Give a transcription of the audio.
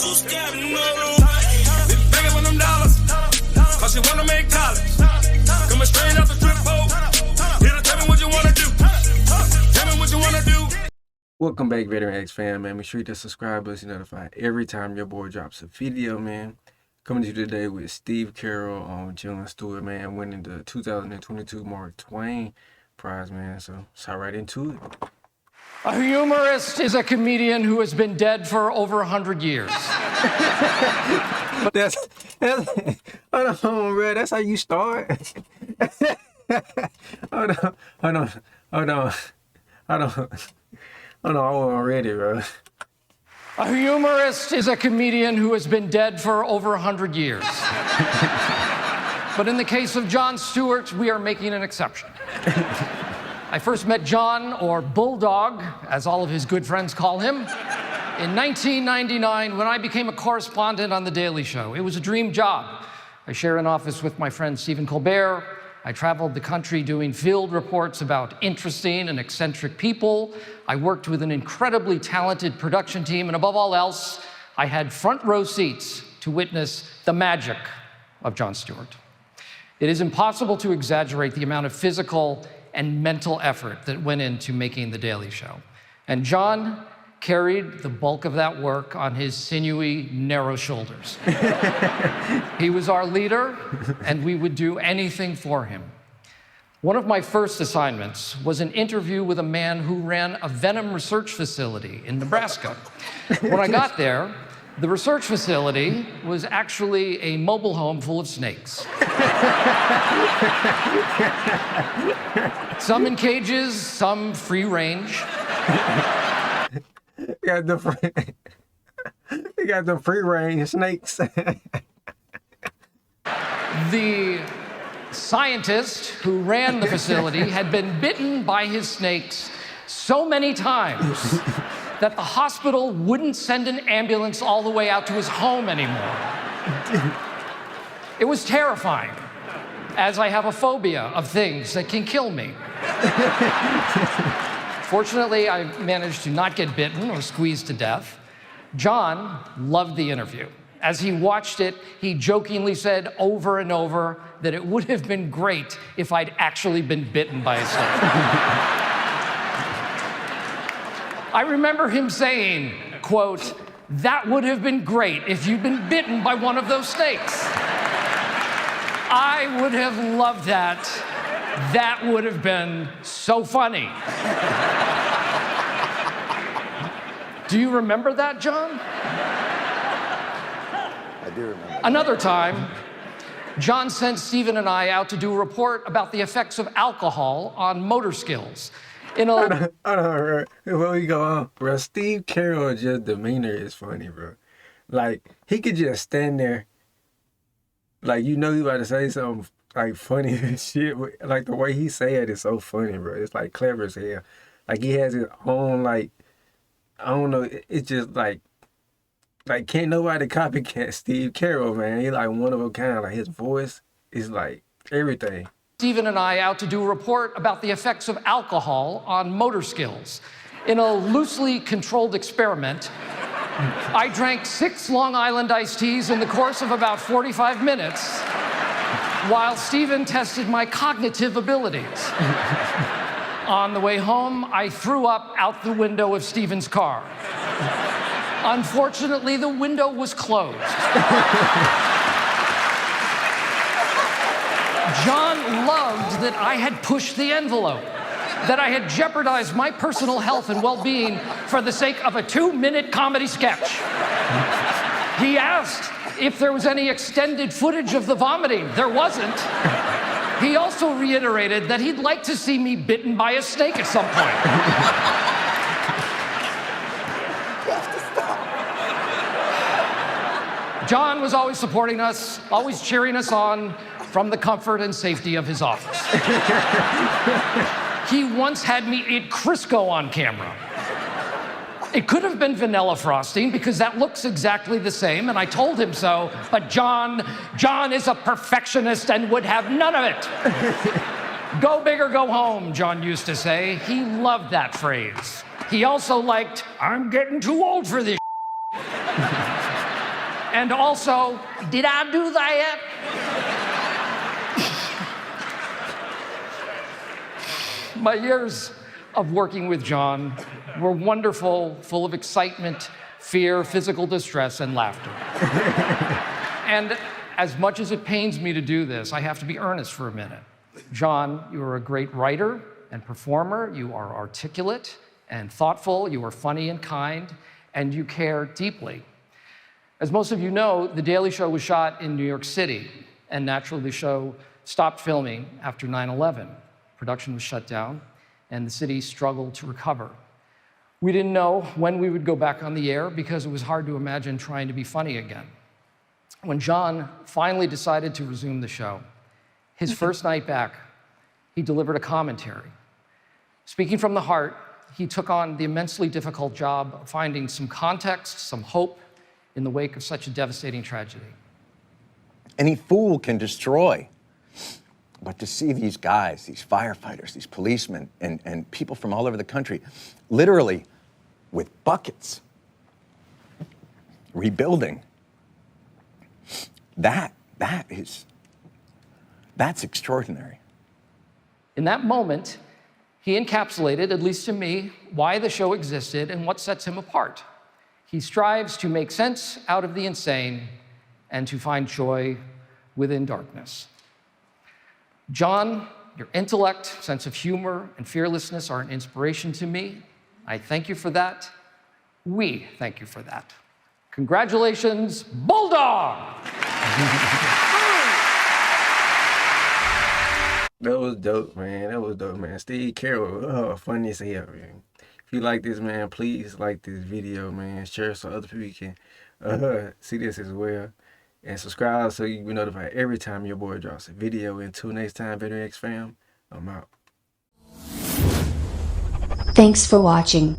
too scared to know. Been begging for them dollars, cause she wanna make college. Coming straight off the trip hole. Here to tell me what you wanna do. Tell me what you wanna do. Welcome back, Veteran X fam, man. Make sure you hit the subscribe button, notified every time your boy drops a video, man. Coming to you today with Steve Carell on Jon Stewart, man, winning the 2022 Mark Twain prize, man. So let's hop right into it. A humorist is a comedian who has been dead for over 100 years. That's hold on, bro. That's how you start. Hold on. I wasn't ready, bro. A humorist is a comedian who has been dead for over 100 years. But in the case of Jon Stewart, we are making an exception. I first met Jon, or Bulldog, as all of his good friends call him, in 1999 when I became a correspondent on The Daily Show. It was a dream job. I share an office with my friend Stephen Colbert. I traveled the country doing field reports about interesting and eccentric people. I worked with an incredibly talented production team, and above all else, I had front row seats to witness the magic of Jon Stewart. It is impossible to exaggerate the amount of physical and mental effort that went into making The Daily Show. And Jon carried the bulk of that work on his sinewy, narrow shoulders. He was our leader, and we would do anything for him. One of my first assignments was an interview with a man who ran a venom research facility in Nebraska. When I got there, the research facility was actually a mobile home full of snakes. Some in cages, some free range. You got the free range snakes. The scientist who ran the facility had been bitten by his snakes so many times that the hospital wouldn't send an ambulance all the way out to his home anymore. It was terrifying, as I have a phobia of things that can kill me. Fortunately, I managed to not get bitten or squeezed to death. Jon loved the interview. As he watched it, he jokingly said over and over that it would have been great if I'd actually been bitten by a snake. I remember him saying, quote, "That would have been great if you'd been bitten by one of those snakes." I would have loved that. That would have been so funny. Do you remember that, Jon? I do remember. Another time, Jon sent Stephen and I out to do a report about the effects of alcohol on motor skills. Hold on, before we go on, bro, Steve Carell, just demeanor is funny, bro. Like, he could just stand there, like, you know he about to say something, like, funny and shit. Like, the way he say it is so funny, bro. It's, like, clever as hell. Like, he has his own, like, I don't know, it's just, like, can't nobody copycat Steve Carell, man. He's, like, one of a kind. Like, his voice is, like, everything. Stephen and I out to do a report about the effects of alcohol on motor skills. In a loosely controlled experiment, I drank 6 Long Island iced teas in the course of about 45 minutes while Stephen tested my cognitive abilities. On the way home, I threw up out the window of Stephen's car. Unfortunately, the window was closed. Jon loved that I had pushed the envelope, that I had jeopardized my personal health and well-being for the sake of a 2-minute comedy sketch. He asked if there was any extended footage of the vomiting. There wasn't. He also reiterated that he'd like to see me bitten by a snake at some point. Jon was always supporting us, always cheering us on from the comfort and safety of his office. He once had me eat Crisco on camera. It could have been vanilla frosting because that looks exactly the same, and I told him so, but Jon is a perfectionist and would have none of it. Go big or go home, Jon used to say. He loved that phrase. He also liked, "I'm getting too old for this." And also, did I do that? My years of working with Jon were wonderful, full of excitement, fear, physical distress, and laughter. And as much as it pains me to do this, I have to be earnest for a minute. Jon, you are a great writer and performer. You are articulate and thoughtful. You are funny and kind, and you care deeply. As most of you know, The Daily Show was shot in New York City, and naturally the show stopped filming after 9/11. Production was shut down, and the city struggled to recover. We didn't know when we would go back on the air because it was hard to imagine trying to be funny again. When Jon finally decided to resume the show, his first night back, he delivered a commentary. Speaking from the heart, he took on the immensely difficult job of finding some context, some hope in the wake of such a devastating tragedy. Any fool can destroy. But to see these guys, these firefighters, these policemen, and people from all over the country, literally with buckets, rebuilding, that's extraordinary. In that moment, he encapsulated, at least to me, why the show existed and what sets him apart. He strives to make sense out of the insane and to find joy within darkness. Jon, your intellect, sense of humor, and fearlessness are an inspiration to me. I thank you for that. We thank you for that. Congratulations, Bulldog! That was dope, man. That was dope, man. Steve Carell, funny as hell, man. If you like this, man, please like this video, man. Share it so other people can see this as well. And subscribe so you be notified every time your boy drops a video. Until next time, Veteran X fam, I'm out. Thanks for watching.